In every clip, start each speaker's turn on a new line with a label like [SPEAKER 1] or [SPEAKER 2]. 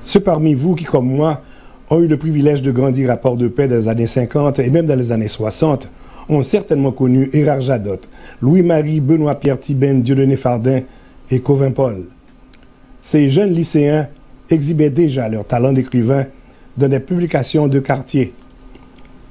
[SPEAKER 1] Ceux parmi vous qui, comme moi, ont eu le privilège de grandir à Port-de-Paix dans les années 50 et même dans les années 60, ont certainement connu Érard Jadot, Louis-Marie Benoît-Pierre Thibène, Dieudonné Fardin et Cauvin-Paul. Ces jeunes lycéens exhibaient déjà leur talent d'écrivain dans des publications de quartier.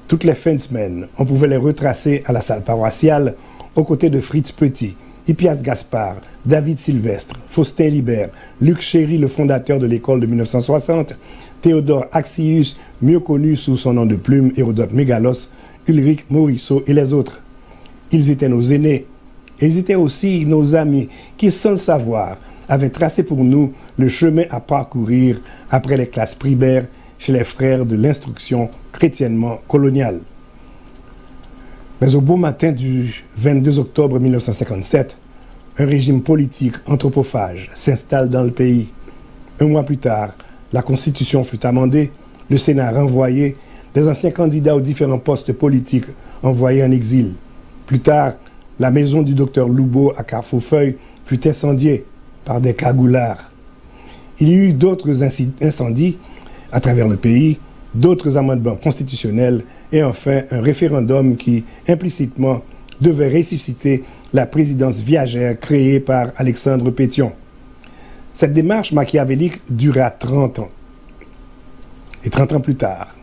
[SPEAKER 1] Toutes les fins de semaine, on pouvait les retracer à la salle paroissiale aux côtés de Fritz Petit, Hippias Gaspard, David Sylvestre, Faustin Libert, Luc Chéry, le fondateur de l'école de 1960, Théodore Axius, mieux connu sous son nom de plume Hérodote Mégalos, Ulrich Morisseau et les autres. Ils étaient nos aînés. Et ils étaient aussi nos amis qui, sans le savoir, avaient tracé pour nous le chemin à parcourir après les classes primaires chez les frères de l'instruction chrétiennement coloniale. Mais au beau matin du 22 octobre 1957, un régime politique anthropophage s'installe dans le pays. Un mois plus tard, la Constitution fut amendée, le Sénat renvoyé, les anciens candidats aux différents postes politiques envoyés en exil. Plus tard, la maison du docteur Loubeau à Carrefourfeuille fut incendiée par des cagoulards. Il y eut d'autres incendies à travers le pays, d'autres amendements constitutionnels et enfin un référendum qui, implicitement, devait ressusciter la présidence viagère créée par Alexandre Pétion. Cette démarche machiavélique dura 30 ans. Et 30 ans plus tard,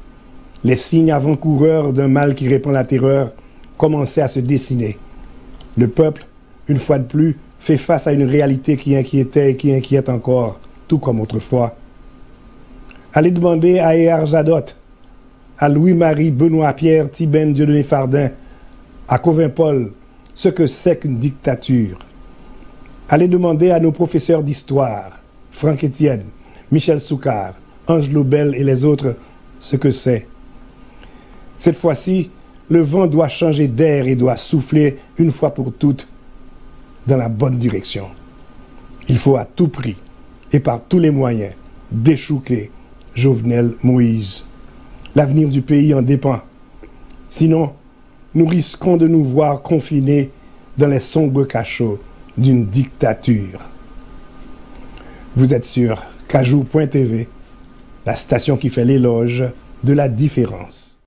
[SPEAKER 1] les signes avant-coureurs d'un mal qui répand la terreur commençaient à se dessiner. Le peuple, une fois de plus, fait face à une réalité qui inquiétait et qui inquiète encore, tout comme autrefois. Allez demander à Érard Jadot, à Louis-Marie Benoît-Pierre Thibène Dieudonné Fardin, à Cauvin-Paul, ce que c'est qu'une dictature. Allez demander à nos professeurs d'histoire, Franck Etienne, Michel Soucard, Ange Lobel et les autres, ce que c'est. Cette fois-ci, le vent doit changer d'air et doit souffler une fois pour toutes dans la bonne direction. Il faut à tout prix et par tous les moyens déchouquer Jovenel Moïse. L'avenir du pays en dépend. Sinon, nous risquons de nous voir confinés dans les sombres cachots d'une dictature. Vous êtes sur Kajou.tv, la station qui fait l'éloge de la différence.